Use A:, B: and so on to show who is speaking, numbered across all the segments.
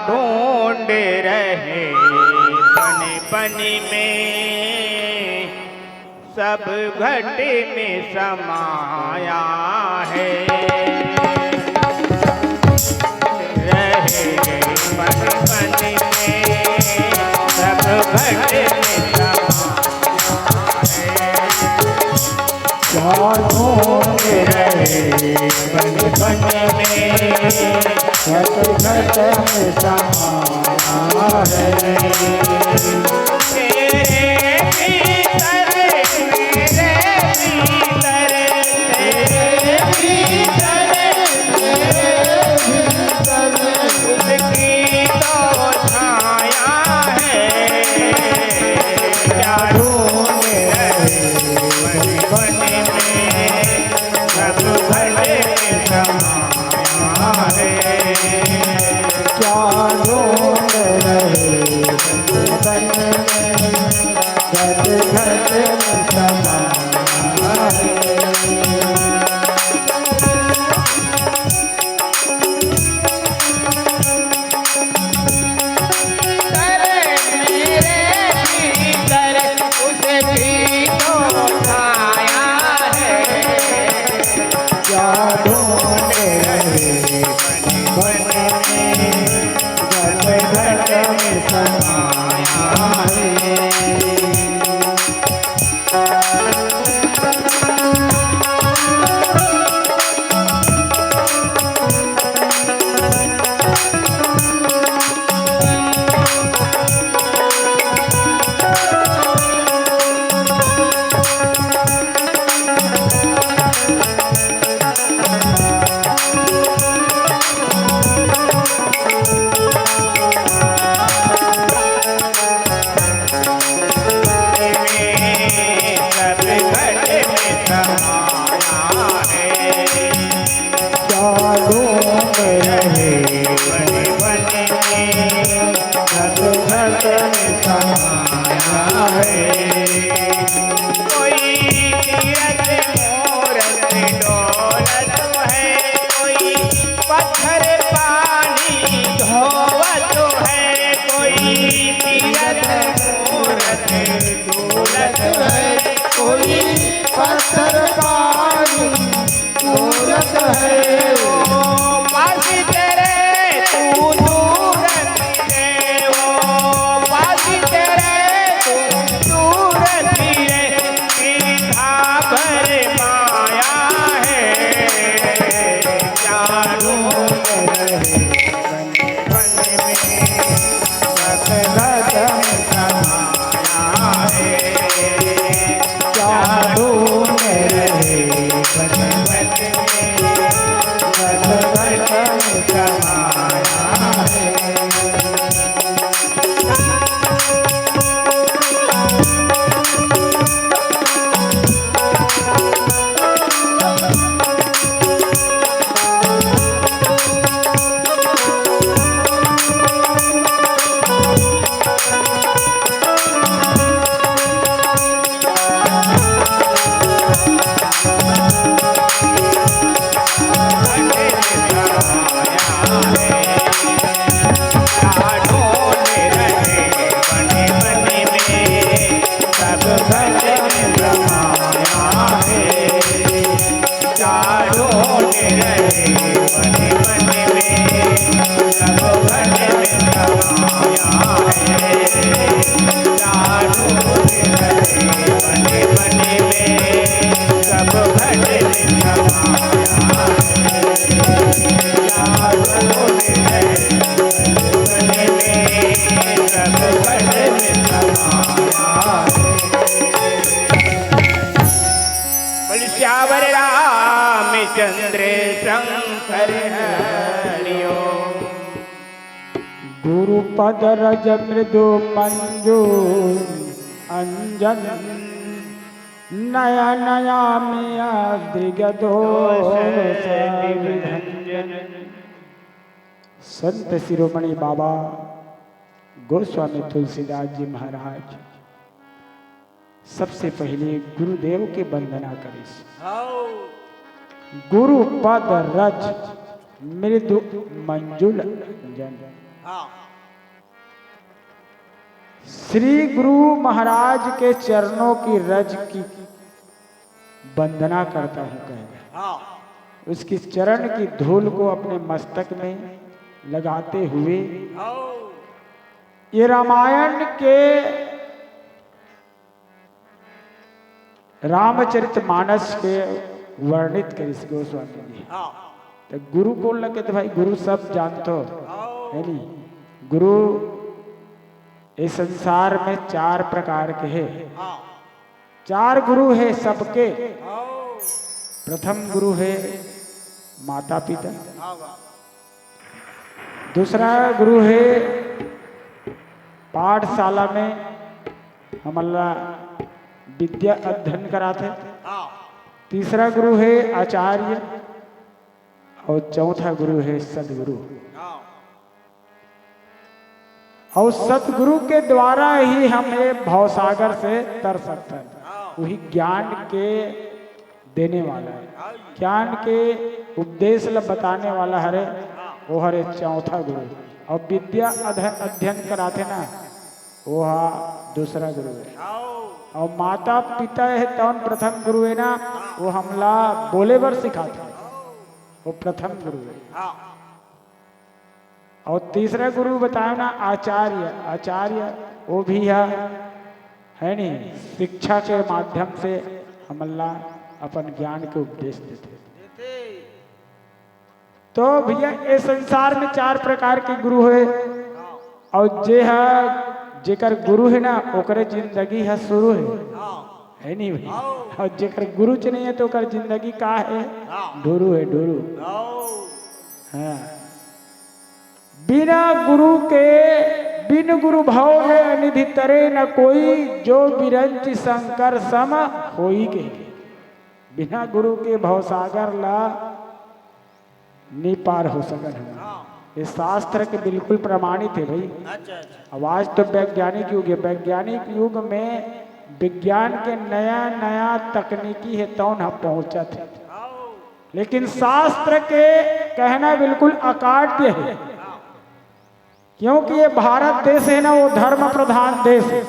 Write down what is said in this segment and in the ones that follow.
A: ढूंढ रहे बन बन में, सब घट में समाया है। रहे बन बन में, सब घट में समाया है। क्या ढूंढ रहे बन बन में, सब घट में समाया है।
B: कोई पत्थर पानी मूरत है, वो
A: पास तेरे तू दूर रे, वो पास तेरे तू दूर रे, सीधा भर माया है। क्या ढूंढ रहे बन में, सब घट में समाया है। ढूंढ रहे बन बन में, सब घट में समाया है। श्यावर रामचंद्र शंकर हरिओ।
B: गुरुपद रज मृदु मंजू अंजन, नया नया मिया दृगदोष विभंजन। संत शिरोमणि बाबा गोस्वामी तुलसीदास जी महाराज सबसे पहले गुरुदेव के वंदना करें। गुरु पद रज मृदु मंजुल अंजन, श्री गुरु महाराज के चरणों की रज की वंदना करता हूं कहेगा। उसकी चरण की धूल को अपने मस्तक में लगाते हुए ये रामायण के रामचरितमानस के वर्णित कर इस गोस्वामी जी। तो गुरु कौन लगे? तो भाई गुरु सब जानते हो है नहीं। गुरु इस संसार में 4 प्रकार के हैं। 4 गुरु है सबके। प्रथम गुरु है माता पिता, दूसरा गुरु है पाठशाला में हमारा विद्या अध्ययन कराते, तीसरा गुरु है आचार्य और चौथा गुरु है सदगुरु। और सतगुरु के द्वारा ही हमें भवसागर से तर सकता है। वही ज्ञान के देने वाला है, ज्ञान के उपदेश बताने वाला हरे वो हरे चौथा गुरु। और विद्या अध्ययन कराते ना वो दूसरा गुरु है। और माता पिता है तो प्रथम गुरु है ना, वो हमला बोले बर सिखाते, वो प्रथम गुरु है। और तीसरा गुरु बताया ना आचार्य। आचार्य वो भी है नहीं, शिक्षा के माध्यम से हमला अपन ज्ञान के उपदेश देते। तो भैया इस संसार में 4 प्रकार के गुरु है। और जे है जेकर गुरु है ना ओकर जिंदगी है शुरू है नहीं भाई। और जेकर गुरु च नहीं है तो ओकर जिंदगी का है? ढोरू है, ढोरू। हाँ, बिना गुरु के बिन गुरु भाव है निधि तरे न कोई, जो बिरंच शंकर सम होई के। बिना गुरु के भवसागर ला नहीं पार हो सकन। ये शास्त्र के बिल्कुल प्रमाणित है भाई। आवाज तो वैज्ञानिक युग है। वैज्ञानिक युग में विज्ञान के नया नया तकनीकी है तो न पहुंचा थे, लेकिन शास्त्र के कहना बिल्कुल अकाट्य है। क्योंकि ये भारत देश है ना, वो धर्म प्रधान देश है।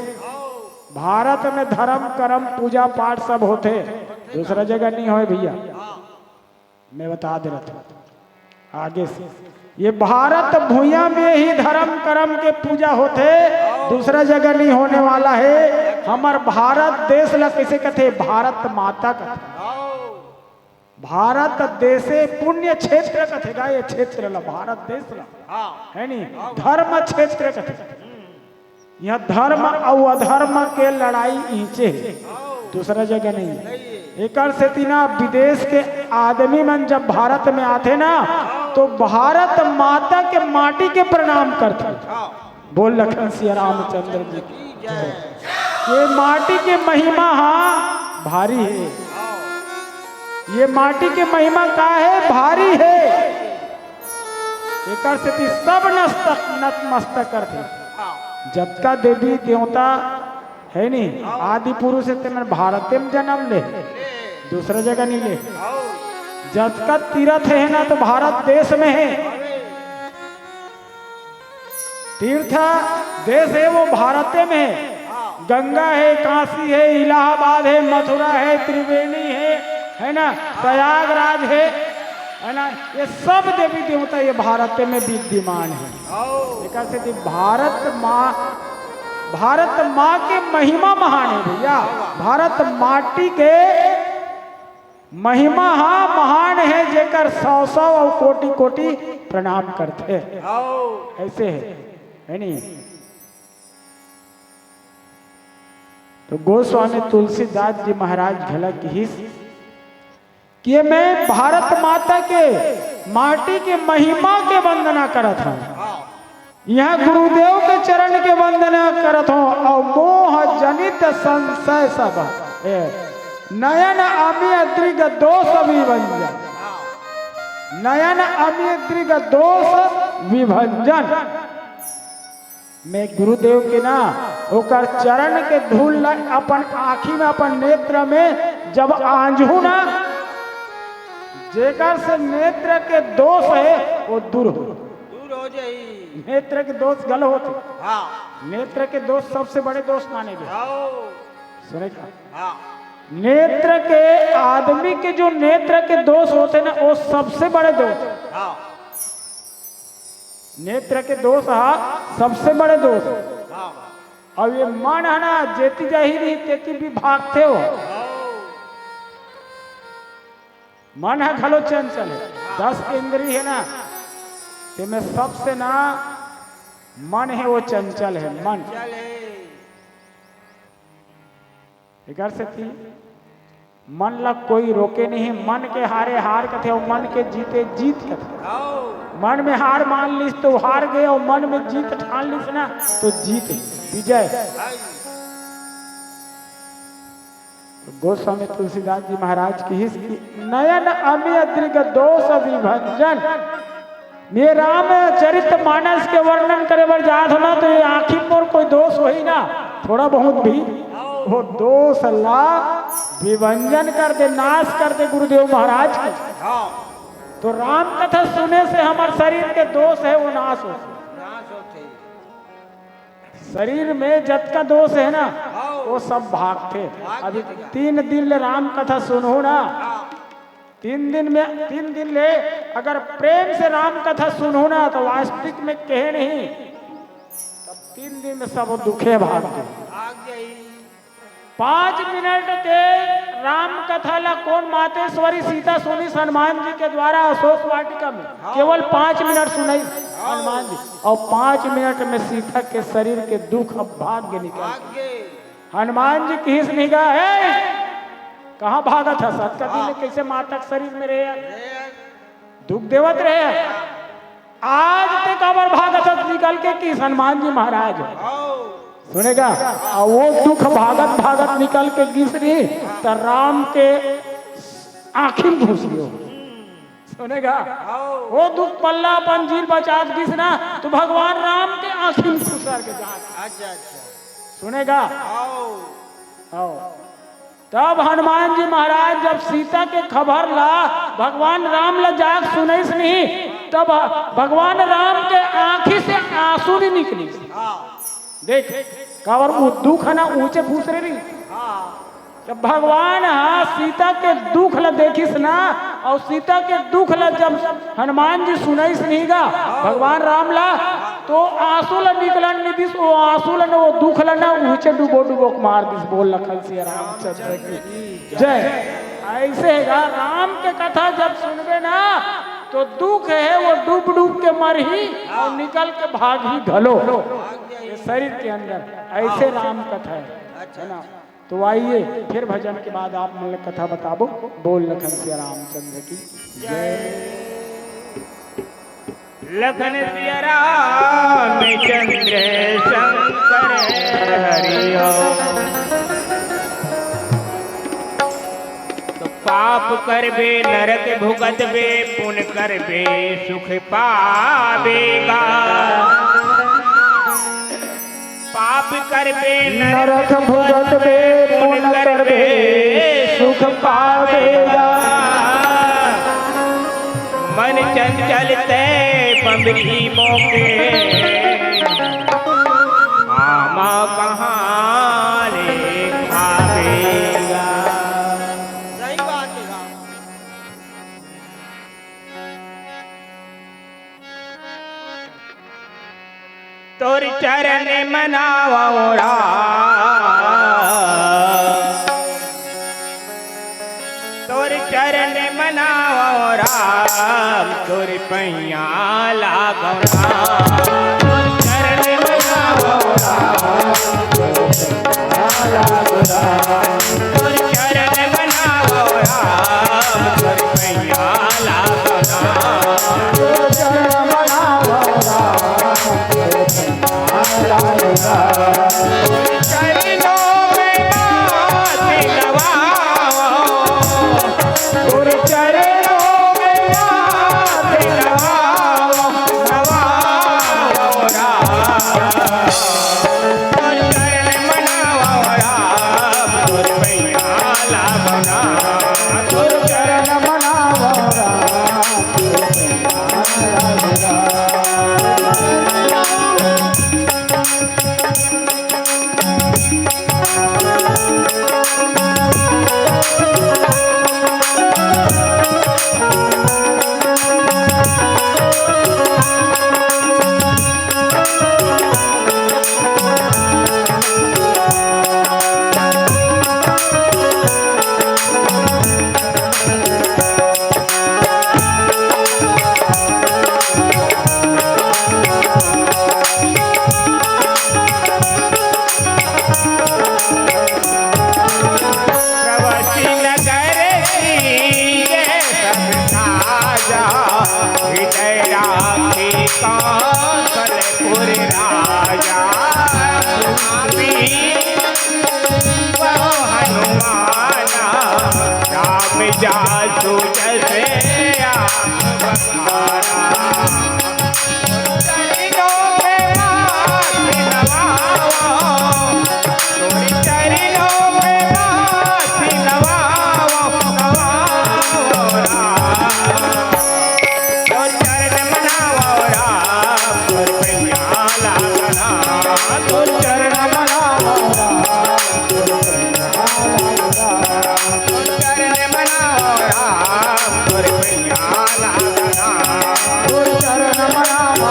B: भारत में धर्म कर्म पूजा पाठ सब होते, दूसरा जगह नहीं हो भैया। मैं बता दे रहा था आगे से, ये भारत भूया में ही धर्म कर्म के पूजा होते, दूसरा जगह नहीं होने वाला है। हमार भारत देश ला कैसे कहते? भारत माता कहते। भारत देशे पुण्य क्षेत्र कथेगा। ये क्षेत्र ला भारत देश ला है नहीं, धर्म क्षेत्र कथेगा। यह धर्म और अधर्म के लड़ाई ईचे, दूसरा जगह नहीं। एक से तीना विदेश के आदमी मन जब भारत में आते ना तो भारत माता के माटी के प्रणाम करते। बोल लखन सिया रामचंद्र जी की। ये माटी के महिमा भारी है। ये माटी के महिमा का है? भारी है। एक से सब नतमस्तक करते। जब का देवी देवता है नहीं, आदि पुरुष से भारत में जन्म ले, दूसरा जगह नहीं ले। जब का तीर्थ है ना तो भारत देश में है। तीर्थ देश है वो भारत में है। गंगा है, काशी है, इलाहाबाद है, मथुरा है, त्रिवेणी है ना, प्रयागराज है ना। ये सब देवी देवता ये भारत में विद्यमान है। भारत माँ के महिमा महान है भैया। भारत माटी के महिमा महान है, जेकर 100 और कोटि कोटि प्रणाम करते ऐसे है नहीं। तो गोस्वामी तुलसीदास जी महाराज झलक हिस कि मैं भारत माता के माटी के महिमा के वंदना करत हूँ। यहाँ गुरुदेव के चरण के वंदना करत हूँ। और मोह जनित संशय सब नयन अमीय दृग दोष विभंजन। नयन अमीय दृग दोष विभंजन। मैं गुरुदेव के ना ओकर चरण के धूल अपन आँखी में अपन नेत्र में जब आंजू ना, जेकर से नेत्र के दोष है वो दूर हो
C: हो जाई।
B: नेत्र के दोष गल होते,
C: हाँ
B: नेत्र के दोष सबसे बड़े दोष माने गए।
C: आओ
B: सुनेगा,
C: हाँ
B: नेत्र के आदमी के जो नेत्र के दोष होते ना वो सबसे बड़े दोष,
C: हाँ
B: नेत्र के दोष सबसे बड़े दोष।
C: हाँ
B: अब ये मन है ना जेती जाहिर तेती विभाग थे हो, मन है खलो चंचल है, 10 इंद्रिय है ना, ते में सबसे ना मन है वो चंचल है मन।
C: चले
B: इधर से थी मन ला कोई रोके नहीं, मन के हारे हार कथे और मन के जीते जीत कथे।
C: आओ
B: मन में हार मान लिस तो हार गए और मन में जीत ठान लिस ना तो जीत विजय।
C: आई
B: गोस्वामी तुलसीदास जी महाराज की हिस की नयन अमिय दृग दोष विभंजन, ये राम चरित मानस के वर्णन करे बर जात हो ना तो ये आखिर पर कोई दोष हो ही ना, थोड़ा बहुत भी वो दोष ला विभंजन कर दे, नाश कर दे गुरुदेव महाराज की।
C: हाँ
B: तो राम कथा सुने से हमारे शरीर के दोष है वो नाश हो,
C: नाश होते
B: शरीर में जत का दोष है ना
C: आओ
B: वो सब भागते। अभी 3 दिन ले राम कथा सुनो ना, 3 दिन ले अगर प्रेम से राम कथा सुनो ना तो वास्तविक में कहे नहीं, तब 3 दिन में सब दुखे भागते।
C: आग गई
B: 5 मिनट के राम कथा ला कौन मातेश्वरी सीता सुनी हनुमान जी के द्वारा अशोक वाटिका में, केवल 5 मिनट सुनाई हनुमान जी, और 5 मिनट में सीता के शरीर के दुख अब भाग्य निकल।
C: आग गई
B: हनुमान जी किस निगाह है कहाँ भागा था, सतकती में कैसे माता के शरीर में रहे, दुख देवत रहे, आज तक अबर भागा था निकल के किस हनुमान जी महाराज
C: आओ
B: सुनेगा। और वो दुख भागत भागत निकल के गिस रही तो राम के आखिर घुस गयो, सुनेगा।
C: आओ
B: वो दुख पल्ला अपन जील बचा गिस ना तो भगवान राम के आखिर घुसर के जा,
C: अच्छा अच्छा
B: सुनेगा।
C: आओ
B: आओ तब हनुमान जी महाराज जब सीता के खबर ला भगवान राम ला जाग सुनैस नहीं, तब भगवान राम के आंखी से आंसू नहीं निकली।
C: हाँ
B: देख कवर वो दुख है ना ऊंचे घुस रही,
C: हाँ
B: जब भगवान सीता के दुख ला देखिस ना और सीता के दुख ला जब हनुमान जी सुनैस नहीं गा भगवान राम ला तो आंसू ला निकलन नहीं दिस, वो आंसू ला वो दुख ला ना ऊंचे डुबो डुबो के मार दिस। बोल लखन सिया रामचंद्र की जय। ऐसे है राम के कथा जब सुनबे ना तो दुख है वो डूब डूब के मर ही और निकल के भाग ही घलो ये शरीर के अंदर, ऐसे राम कथा है ना। तो आइए फिर भजन के बाद आप मन कथा बताबो। बोल लखन सिया रामचंद्र की जय।
A: लखन सिया रामचंद्र शंकर हरिओ। तो पाप करबे नरक भुगतबे, पुण्य करबे सुख पावेगा। पाप करबे
B: नरक भुगतबे, पुण्य करबे सुख पावेगा।
A: मन चंचल ते बंबरी मोके, आमा कहाँ ले खावेगा।
C: सही बात है राम।
A: तोर चरण मनावोरा, तोर चरण मनावोरा, तोर पैया लागोरा। तोर चरण मनावोरा, तोर चरण मनावोरा, तोर पैया लागोरा। चरणों में माथ नवाओ, तोर चरणों में माथ नवाओ, नवाओ राम। तोर चरण मनाओ राम, प्रवासी नगर की ये सब राजा हृदय राखी कौशलपुर राजा स्वामी वो हनुमाना राम जासु जैसे आप बखारा चरणों में माथ नवाओ तोरी चरणों में माथ नवाओ नवाओ राम तो चरण मनाओ राम तोर पैया लागना तो चरण मनाओ तो चरण मनाओ राम तोर पैया लागना तो चरण मनाओ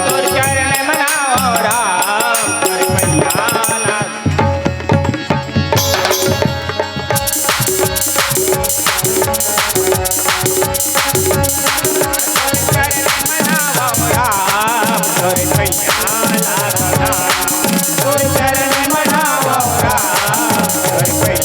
A: तोर चरण मनाओ राम तोर पैया लागना चरण मनाओ राम तोर पैया लागना तोर चरण मनाओ राम तोर पैया लागना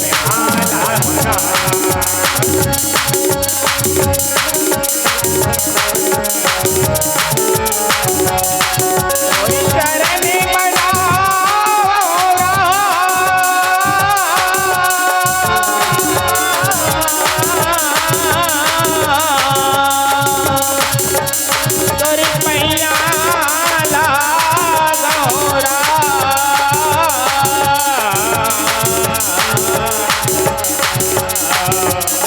A: तोरी चरण मनाओ राम तोरी पैया लागो राम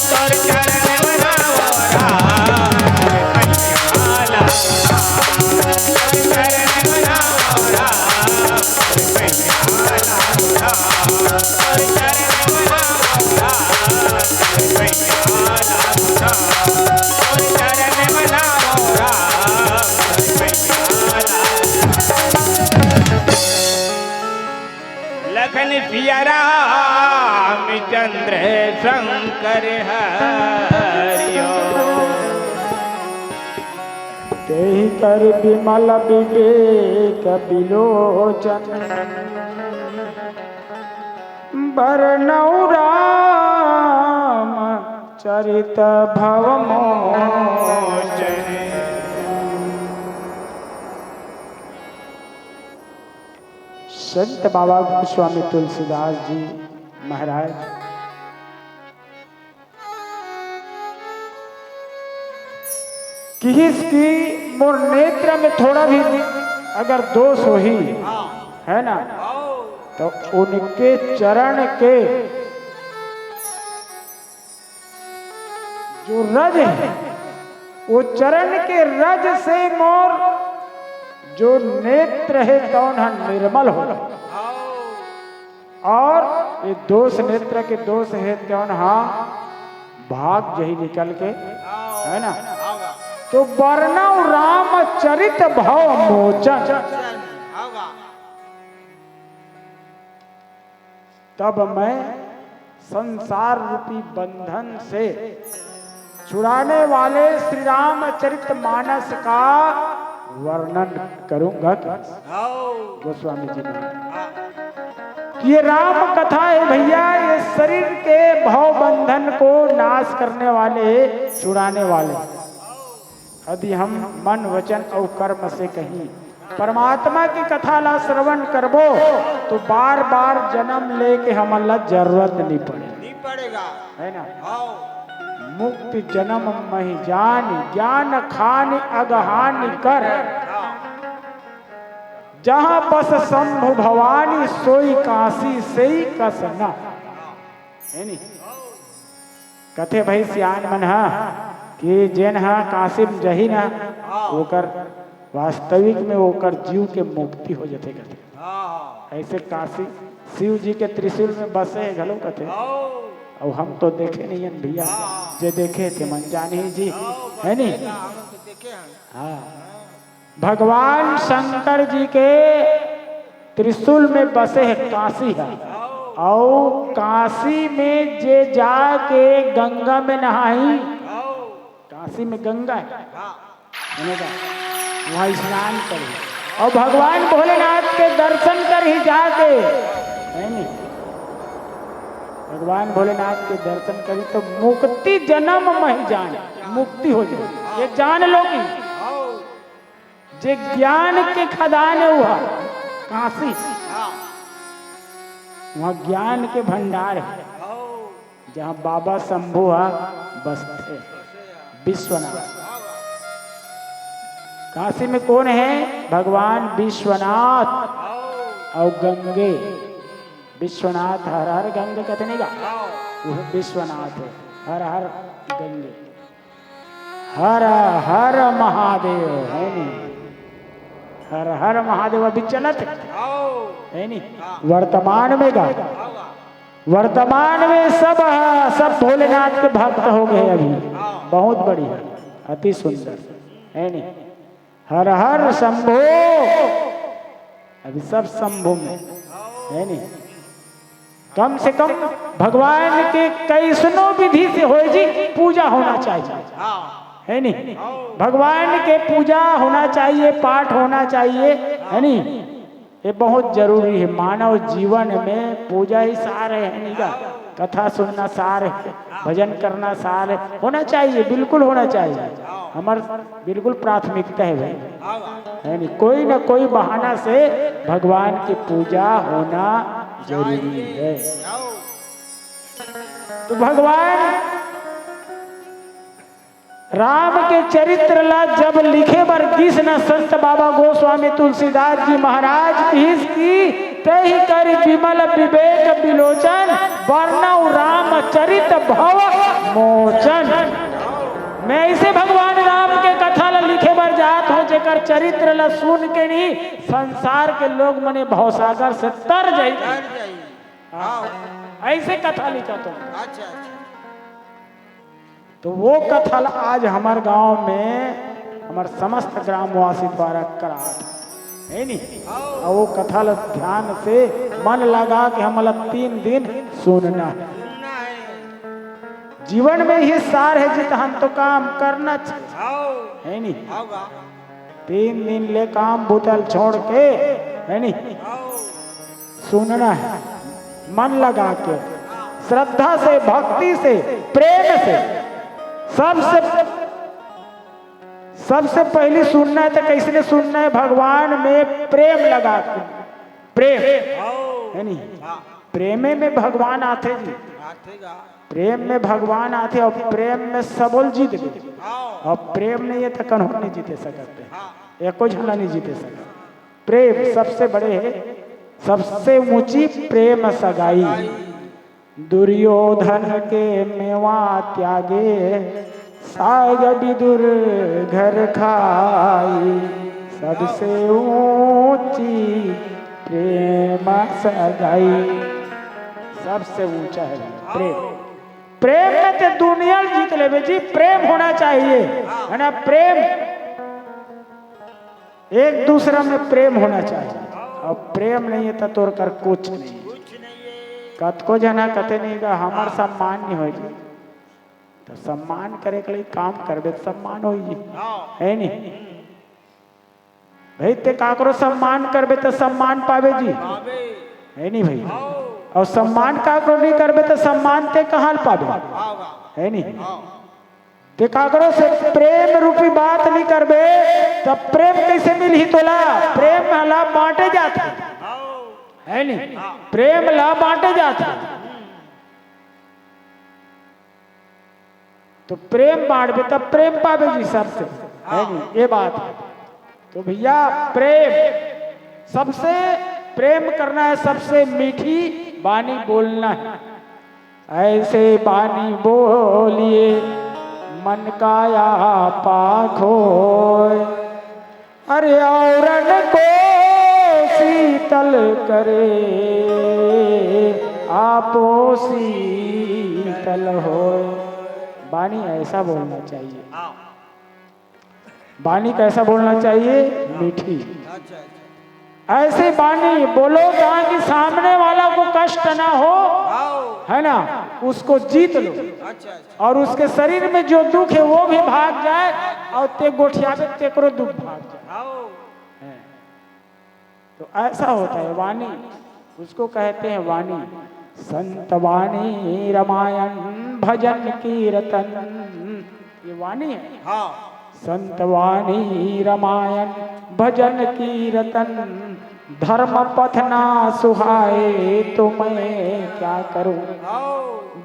A: तोर चरण मनाओ राम पैया लागो चरण मनाओ राम पैया लागो चरण मनाओ राम पैया लागो चरण मनाओ राम पैया लागो लखन सिया रामचंद्र शंकर हरियो
B: तेहि कर विमल विवेक विलोचन बरनऊ राम चरित भव मोचन। संत बाबा गोस्वामी तुलसीदास जी महाराज किसकी मोर नेत्र में थोड़ा भी अगर दोष हो ही है ना तो उनके चरण के जो रज है वो चरण के रज से मोर जो नेत्र है कौन निर्मल हो और ये दोष नेत्र के दोष है कौन भाग यही निकल के है ना तो वर्णव रामचरित भव मोचन। तब मैं संसार रूपी बंधन से छुड़ाने वाले श्री रामचरित मानस का वर्णन करूंगा गोस्वामी जी ने ये राम कथा है भैया ये शरीर के भव बंधन को नाश करने वाले छुड़ाने वाले यदि हम मन वचन और कर्म से कहीं परमात्मा की कथा ला श्रवण करबो तो बार बार जन्म लेके हमला जरूरत नहीं पड़ेगा है ना। मुक्ति जन्म मही जानी ज्ञान खानी अगहानी कर जहां बस शंभु भवानी सोई काशी से ही कसना है नी कथे भाई सियान मन कि जेन काशी में जही ना ओकर वास्तविक में होकर जीव के मुक्ति हो जाते कहते।
C: हाँ
B: ऐसे काशी शिव जी के त्रिशूल में बसे है घलो कहते। और हम तो देखे नहीं हैं भैया, जे देखे थे मन जानी जी है नहीं।
C: हम तो देखे हैं।
B: हाँ, भगवान शंकर जी के त्रिशूल में बसे है काशी है। और काशी में जे जाके गंगा में नहाई, काशी में गंगा है वहाँ स्नान करी और भगवान भोलेनाथ के दर्शन कर ही जाके है नहीं, भगवान भोलेनाथ के दर्शन करी तो मुक्ति जन्म मही जान मुक्ति हो जाए। ये जान लो कि जे ज्ञान के खदान हुआ काशी, वहाँ ज्ञान के भंडार है जहाँ बाबा शंभु बसते विश्वनाथ। काशी में कौन है? भगवान विश्वनाथ और गंगे। विश्वनाथ हर हर गंगे कहते नहीं का, वो विश्वनाथ है। हर हर गंगे, हर हर महादेव है नहीं, हर हर महादेव अभी चलत है नहीं। वर्तमान में गा, वर्तमान में सब भोलेनाथ के भक्त हो गए अभी, बहुत बढ़िया, अति सुंदर है नहीं। हर हर शंभो, अभी सब शंभु में है नहीं। कम से कम भगवान के कैसनो विधि से हो जी पूजा होना चाहिए है नहीं। भगवान के पूजा होना चाहिए, पाठ होना चाहिए है नहीं। ये बहुत जरूरी है मानव जीवन में। पूजा ही सार है नहीं का, कथा सुनना सार है, भजन करना सार है, होना चाहिए, बिल्कुल होना चाहिए। हमार बिल्कुल प्राथमिकता है भाई है नहीं। कोई ना कोई बहाना से भगवान की पूजा होना जरूरी है। तो भगवान राम के चरित्र ला जब लिखे बर किस न संत बाबा गोस्वामी तुलसीदास जी महाराज की तही कर विमल विवेक विलोचन वर्णव राम चरित भव मोचन। मैं इसे भगवान राम के कथा ला लिखे बर जात हो, जेकर चरित्र ला सुन के नहीं संसार के लोग मने भवसागर से तर जाई। ऐसे कथा लिखा तो
C: अच्छा।
B: तो वो कथा आज हमारे गांव में हमारे समस्त ग्रामवासी द्वारा करा है नहीं। और वो कथा ध्यान से मन लगा कि हम 3 दिन सुनना है। जीवन में ही सार है जित हम तो काम करना चाहिए है नहीं। 3 दिन ले काम बुतल छोड़ के है नहीं, सुनना है मन लगा के, श्रद्धा से, भक्ति से, प्रेम से। सबसे पहले सुनना है तो कैसे सुनना है? भगवान में प्रेम लगा के, प्रेम है नहीं। प्रेमे में भगवान आते जी, प्रेम में भगवान आते और प्रेम में सबोल जीत गए। और प्रेम नहीं है तो कन्हो नहीं जीते सकते, एको झला नहीं जीते सकते। प्रेम सबसे बड़े है, सबसे ऊंची प्रेम सगाई। दुर्योधन के मेवा त्यागे साग विदुर घर खाई। सबसे ऊंची प्रेम सगाई, सबसे ऊंचा है प्रेम। प्रेम में तो दुनिया जीत ले जी, प्रेम होना चाहिए है ना। प्रेम एक दूसरा में प्रेम होना चाहिए। और प्रेम नहीं है तो तोर कर कुछ नहीं। कत को जना कते नहीं का हमार सम्मान नहीं हो जी, तो सम्मान करे के लिए काम करबे तो सम्मान हो जी है नहीं भाई। ते काकरो सम्मान करबे तो सम्मान पावे जी है नहीं भाई। और सम्मान काकरो नहीं करबे तो सम्मान ते कहाँ पावे है नहीं। ते काकरो से प्रेम रूपी बात नहीं करबे तो प्रेम कैसे मिल ही तोला? प्रेम ला बांटे जाते है नहीं, प्रेम ला बांटे जाते। तो प्रेम बांटबे तब प्रेम पावे जी सबसे है नहीं, ये बात है। तो भैया प्रेम, सबसे प्रेम करना है, सबसे मीठी बानी बोलना है। ऐसे बानी बोलिए मन का या पाखो, अरे औरन को शीतल करे आपो शीतल हो। वाणी ऐसा बोलना चाहिए।
C: हाँ।
B: वाणी कैसा बोलना चाहिए? मीठी।
C: अच्छा अच्छा।
B: ऐसे वाणी बोलो जहाँ कि सामने वाला को कष्ट ना हो,
C: आओ।
B: है ना, उसको जीत लो।
C: अच्छा अच्छा।
B: और उसके शरीर में जो दुख है वो भी भाग जाए और ते गोठिया में तेकरो दुख भाग जाए।
C: आओ।
B: है। तो ऐसा होता है वाणी, उसको कहते हैं वाणी। संत वाणी रामायण भजन कीर्तन, ये वाणी है।
C: हाँ।
B: संत वाणी रामायण भजन कीर्तन, धर्म पथ ना सुहाए तो मैं क्या करूं।
C: आओ।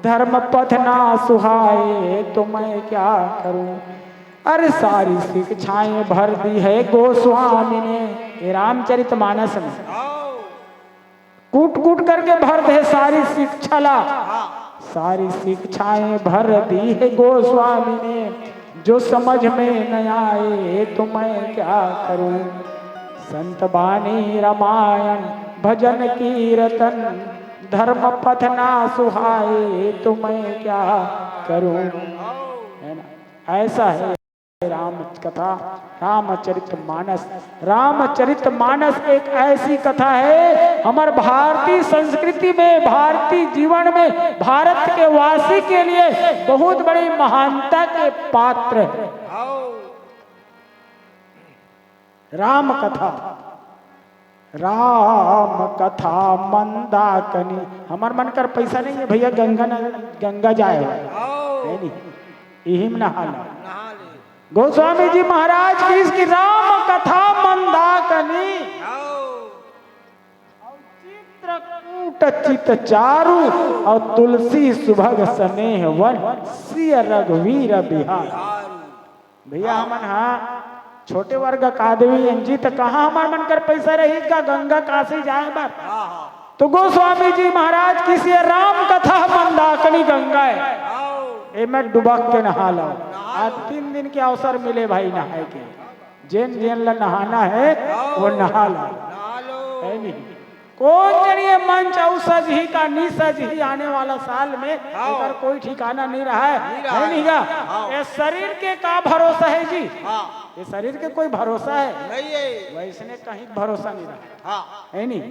B: धर्म पथ ना सुहाए तो मैं क्या करूं। अरे सारी शिक्षाएं भर दी है गोस्वामी ने, ये रामचरितमानस में
C: आओ।
B: कूट कूट करके भर दे सारी शिक्षा ला।
C: हाँ।
B: सारी शिक्षाएं भर दी है गोस्वामी ने, जो समझ में न आए तो मैं क्या करूं। संत वाणी रामायण भजन कीर्तन, धर्म पथ ना सुहाए तो मैं क्या करूं। है ना, ऐसा है राम कथा, रामचरितमानस। रामचरितमानस एक ऐसी कथा है हमारे भारतीय संस्कृति में, भारतीय जीवन में, भारत के वासी के लिए बहुत बड़ी महानता के पात्र है।
C: आओ।
B: राम कथा, राम कथा मंदाकिनी। हमार मन कर पैसा नहीं है भैया, गंगा जाए
C: आओ।
B: है नहीं, यही में नहा लो।
C: नहा ले।
B: गोस्वामी जी महाराज की इसकी राम कथा मंदाकिनी।
C: आओ।
B: चित्रकूट चित चारु और तुलसी सुभग स्नेह वन, सिय रघुवीर बिहार।
C: आरू।
B: भैया हमन हाँ छोटे वर्ग का आदमी जी, तो कहाँ हमार मन कर पैसा रही का गंगा काशी जाए बार।
C: हाँ हाँ।
B: तो गोस्वामी जी महाराज की से राम कथा मंदाकिनी गंगा है,
C: आओ।
B: ए मैं डुबक के नहा लो। आज 3 दिन के अवसर मिले भाई नहाए के, जेन जेन ला नहाना है वो नहा लो।
C: नहा लो।
B: है नहीं, कौन जनिए मंच और सज ही का नी सज ही आने वाला साल में एकर कोई ठिकाना नहीं रहा है नहीं का। ये शरीर के का भरोसा है जी,
C: हाँ।
B: ये शरीर के कोई भरोसा है
C: नहीं है।
B: वैसने कहीं भरोसा नहीं रहा
C: हाँ।
B: है नहीं।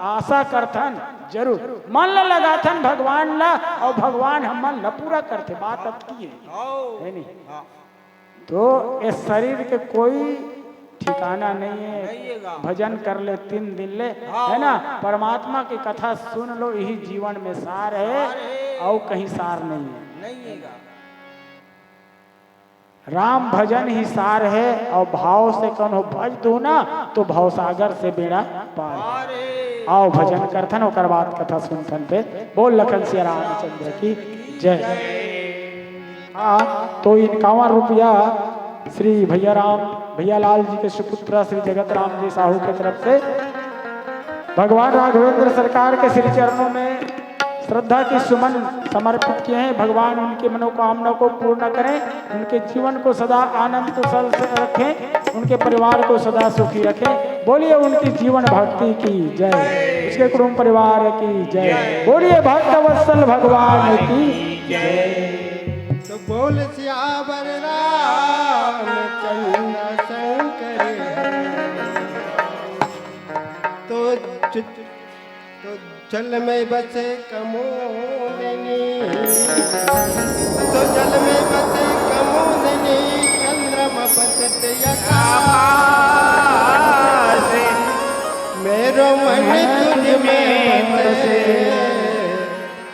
B: आशा करथन जरूर, मन ला लगाथन भगवान ला, और भगवान हम मन ला पूरा करते, बात अब की
C: आओ।
B: है नहीं।
C: हाँ।
B: तो इस शरीर के कोई ठिकाना नहीं
C: नहीं
B: है।
C: है।
B: भजन कर ले 3 दिन ले, है ना, परमात्मा की कथा सुन लो, यही जीवन में सार है और कहीं सार नहीं है।
C: नहीं है।
B: राम भजन ही सार है, और भाव से कौन हो भज दो ना तो भाव सागर से बेड़ा पार।
C: अरे।
B: आओ भजन करथन और बात कथा सुनथन पे। बोल लखन सिया रामचंद्र की जय। हाँ तो 51 रुपया श्री भैया लाल जी के सुपुत्र श्री जगत राम जी साहू की तरफ से भगवान राघवेंद्र सरकार के श्री चरणों में श्रद्धा की सुमन समर्पित किए हैं। भगवान उनकी मनोकामना को पूर्ण करें, उनके जीवन को सदा आनंद कुशल से रखें, उनके परिवार को सदा सुखी रखें। बोलिए उनकी जीवन भक्ति की जय, उसके कुटुंब परिवार की जय। बोलिए भक्त वत्सल भगवान की जय।
D: तो बोल सियावर रामचंद्र शंकर। तो जल में बसे कमोदनी, तो जल में बसे कमोदनी, चंद्रमा बसत यथासे। मेरो मन तुझ में बसे,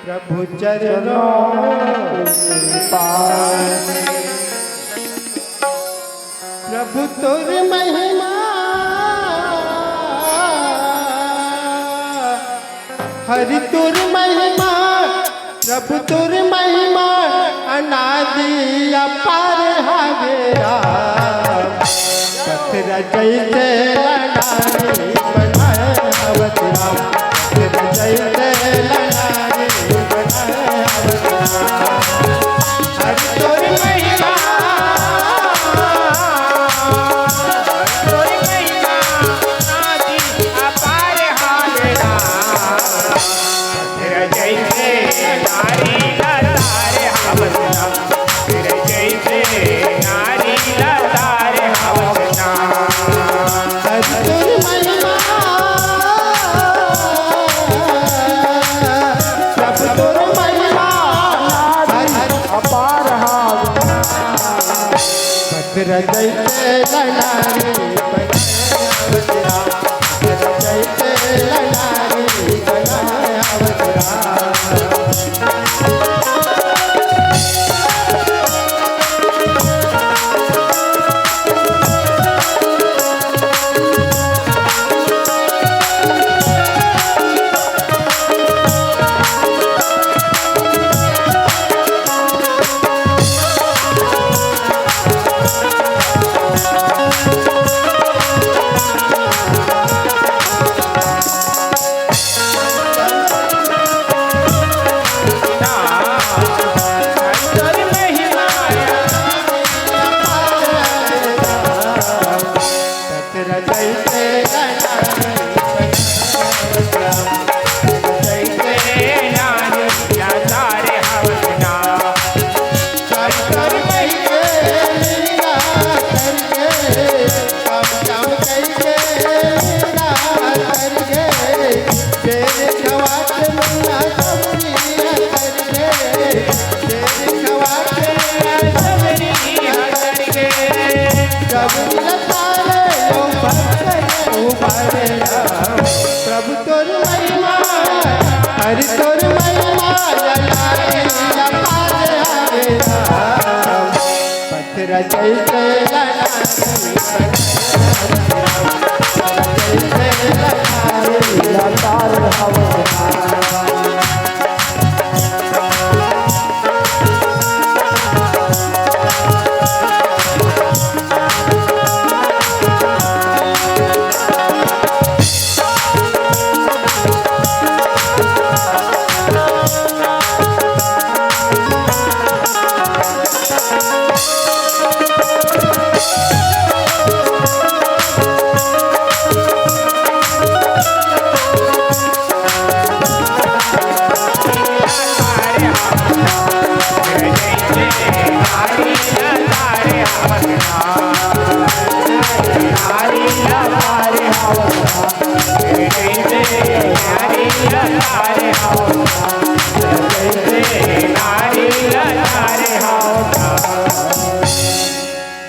D: प्रभु चरणों पास। प्रभु तुर महिमा हरि तुर महिमा, प्रभु तुर महिमा अनादि अपार हवेरा। पथ रचैते लनारी बनाए अवतार, पथ रचैते लनारी बनाए अवतार। हरि तुर महिमा, हरि तुर महिमा जैसे ललारी बनावत राम, तेरा जैसे ललारी बनावत राम। प्रभु तोर महिमा, हरि तोर महिमा, ललारी अपार हरे राम। पत्थर जैसे ललारी जैसे ललारी अपार हरे राम।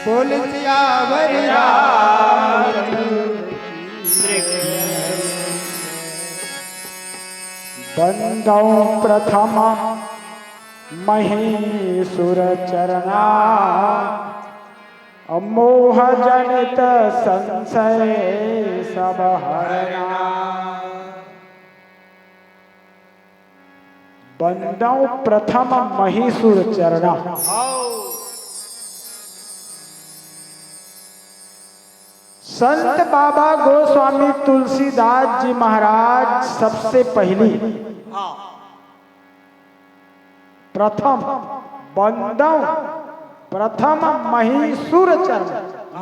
D: बोल सियावर
B: बंदौ प्रथम महीसुर चरणा, अमोह जनित संशय सब हरना। बंदौ प्रथम महीसुर चरणा, संत बाबा गोस्वामी तुलसीदास जी महाराज सबसे पहली प्रथम बंदौ प्रथम महीसुर चरण।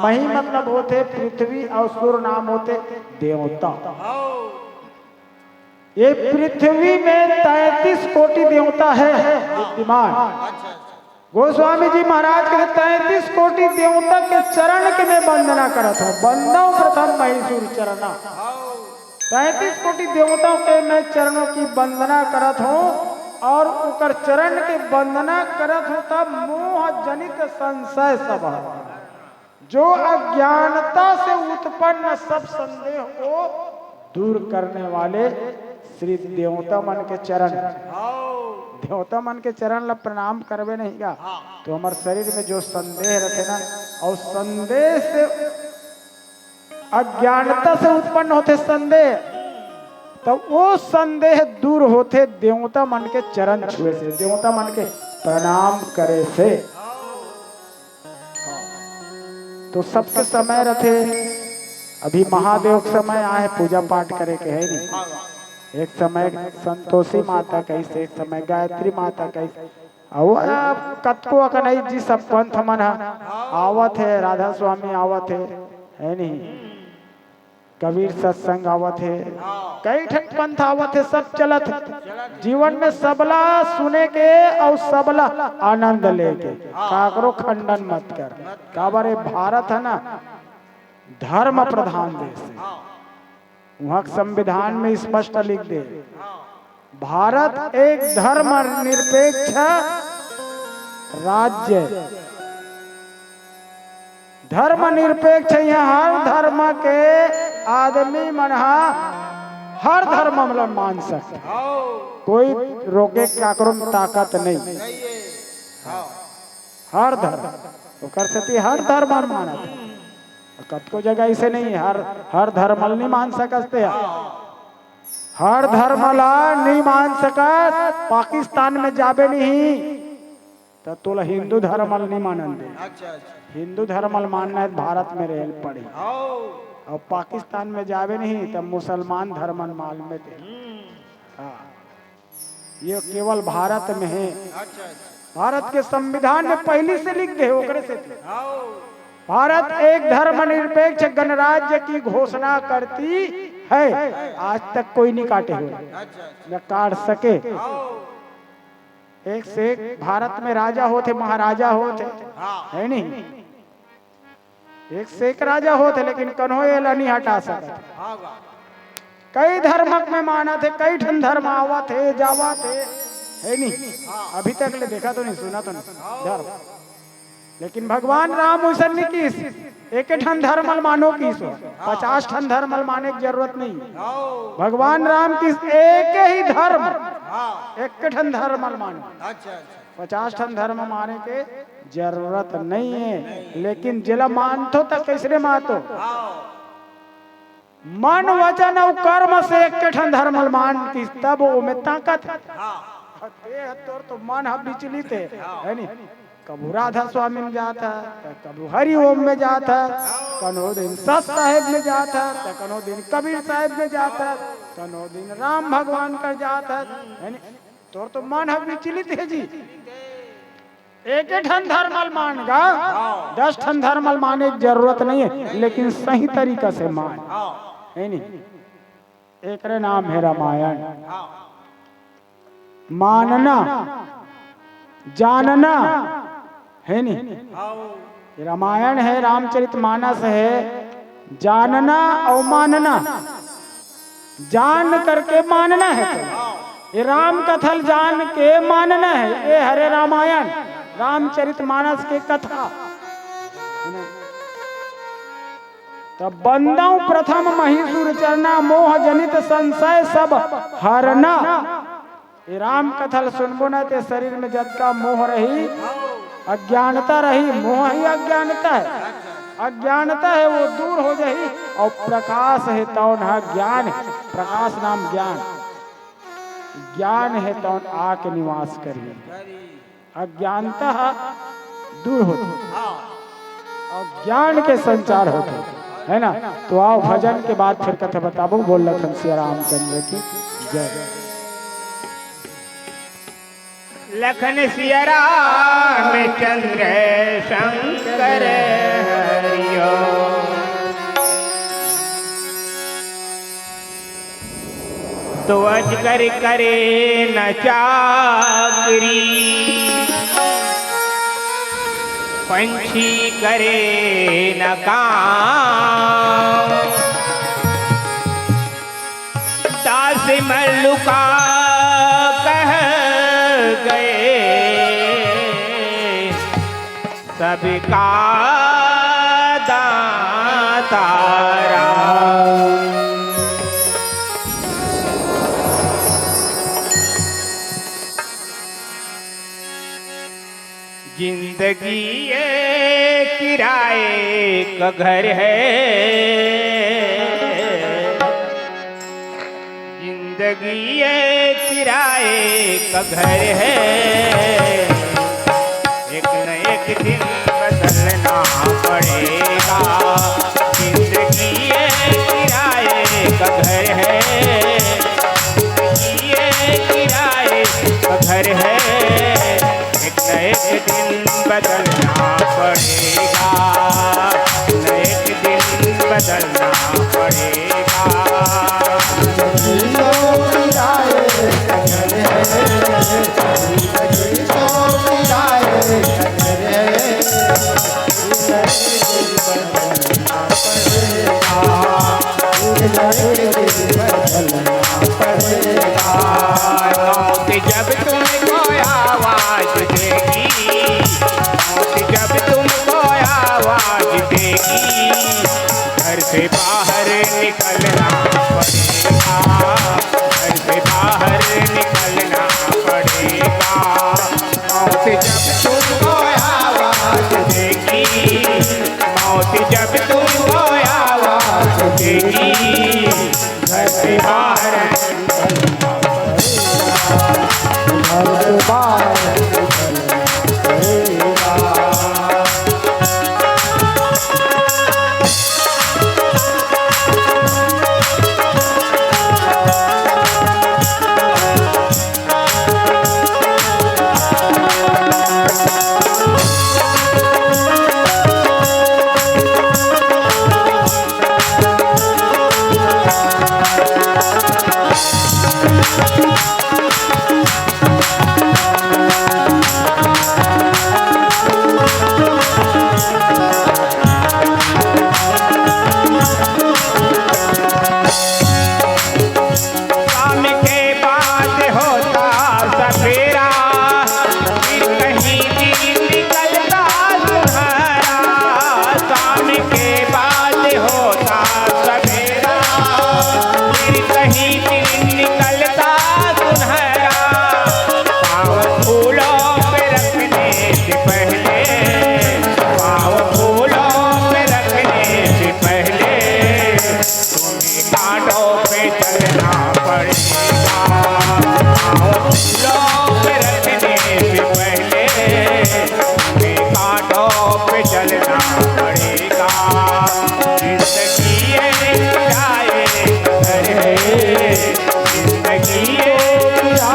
B: मही मतलब होते पृथ्वी और सुर नाम होते देवता। ये पृथ्वी में 33 कोटि देवता है विद्यमान। गोस्वामी जी महाराज के 33 कोटि देवता के चरण के मैं वंदना करत हूँ। बंदौ प्रथम महीसुर चरणा, 33 कोटि देवताओं के मैं चरणों की वंदना करत हूँ और उकर चरण के वंदना करत हो तब मोह जनित संशय सब जो अज्ञानता से उत्पन्न सब संदेह को दूर करने वाले श्री देवता मन के चरण। देवता मन के चरण ला प्रणाम करवे नहीं गा तो हमारे शरीर में जो संदेह रखे ना और संदेह से अज्ञानता से उत्पन्न होते संदेह, तो वो संदेह दूर होते देवता मन के चरण छुए से, देवता मन के प्रणाम करे से। तो सबके समय रथे। अभी महादेव के समय आए पूजा पाठ करे के है नहीं। एक समय संतोषी माता कैसे, एक समय गायत्री माता कैसे, और कतको अकनई जी सब पंथ मन आवत है, राधा स्वामी आवत है नहीं, कबीर सत्संग आवत है, कई ठन पंथ आवत है, सब चलत है। जीवन में सबला सुने के और सबला आनंद लेके, काकरो खंडन मत कर। काबरे भारत है ना धर्म प्रधान देश है। वहाँ संविधान में स्पष्ट लिख दे भारत एक धर्म निरपेक्ष राज्य। धर्मनिरपेक्ष है, हर धर्म के आदमी मन हर धर्म मतलब मान सकते, कोई रोके काकरो में ताकत नहीं। हर धर्म तो कर सकती, हर धर्म मानत, कतको जगह ऐसे नहीं है हर धर्म नहीं मान सकते, हर धर्म ला नहीं मान सकत। पाकिस्तान में जाबे नहीं तो तोला हिंदू धर्म नहीं मानन दे। हिंदू धर्म मानना है भारत में रेल पड़ी, और पाकिस्तान में जावे नहीं तो मुसलमान धर्म माल में दे। हाँ, ये केवल भारत में है। भारत के संविधान में पहले से लिख दे ओकरे से भारत एक धर्मनिरपेक्ष गणराज्य की घोषणा करती है। आज तक कोई नहीं काटे हुए, न काट सके। एक से एक भारत में राजा होते, महाराजा होते, है नहीं, एक से एक राजा होते, लेकिन कन्हो ये नहीं हटा सकते। कई धर्मक में माना थे, कई ठन धर्म आवा थे जावा थे, है नहीं, अभी तक ले देखा तो नहीं, सुना तो नहीं धर्म। लेकिन भगवान राम उसन नहीं किस एक ठन धर्म मानो किस 50 ठन धर्म माने की जरूरत नहीं। भगवान राम किस एक ही धर्म, एक ठन धर्म मानो, 50 ठन धर्म माने के जरूरत नहीं है। लेकिन जिला मानतो तक कैसे मानतो, मन वचन और कर्म से एक ठन धर्म मान किस, तब वो में ताकत है। तो मन हम विचलित है नहीं, कबू राधा स्वामी में जाता, कबू हरि ओम में जाता, कनो दिन सत साहेब में जाता, कनो दिन कबीर साहेब में जाता, कनो दिन राम भगवान कर जाता, है नहीं। तो मन हम विचलित है जी। एक ठन धर्मल मान गा, 10 ठन धर्मल माने की जरूरत नहीं है, लेकिन सही तरीका से मान, है नहीं। एक नाम है रामायण। मानना जानना है नहीं, रामायण है, रामचरितमानस है। जानना और मानना, जान करके मानना है। ये राम कथल जान के मानना है। ये हरे रामायण रामचरितमानस के कथा। तब बंदाऊ प्रथम महिषुर चरना, मोह जनित संशय सब हरना। ये राम कथल सुनबो न ते शरीर में जब का मोह रही, अज्ञानता रही, मोह ही अज्ञानता है, अज्ञानता है वो दूर हो जाही। और प्रकाश है तो न ज्ञान, प्रकाश नाम ज्ञान, ज्ञान है तो आके निवास करिए। अज्ञानता दूर होती और ज्ञान के संचार होते, है ना। तो आओ भजन के बाद फिर कथा बताबो। बोल लखन सिया रामचंद्र की जय।
A: लखन सिया रामचंद्र शंकर हरियो। तो अजगर करे न चाकरी, पंछी करे न काम, दास मल्लुका कह गए सबका दाता राम। जिंदगी ये किराए का घर है, जिंदगी ये किराए का घर है। एक न एक दिन बदलना पड़ेगा, जिंदगी ये किराए का घर है, जिंदगी ये किराए का घर है। एक न एक दिन बदलना पड़ेगा, एक दिन बदलना पड़ेगा। जब तुमको आवाज देगी, जब तुमको आवाज देगी, शाम के बाद होता सवेरा, फिर कहीं दिन निकलता सुनहरा। शाम के बाद होता सवेरा, फिर कहीं दिन निकलता सुनहरा। पाँव फूलों पे रखने से पहले, पाँव फूलों पे रखने से पहले तुम्हें कांटों पे चलना पड़ेगा। पाँव फूलों पे रखने से पहले तुम्हें कांटों पे चलना पड़ेगा। जिंदगी ये किराए का घर है, जिंदगी ये किराए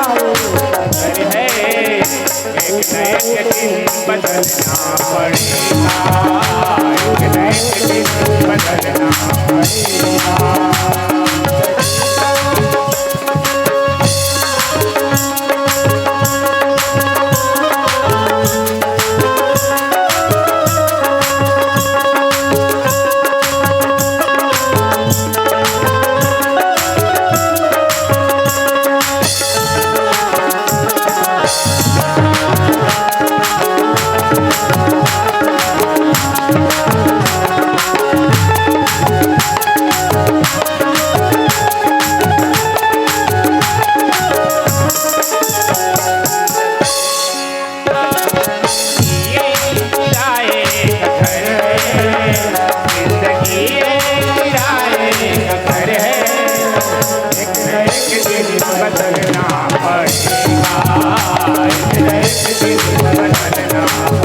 A: का घर है। एक न एक दिन बदलना पड़ेगा, एक न एक दिन बदलना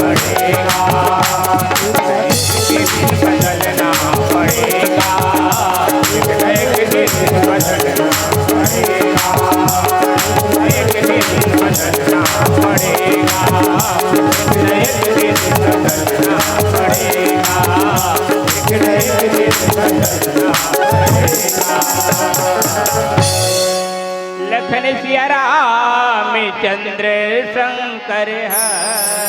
A: पड़ेगा। लखन सिया राम चंद्र शंकर है।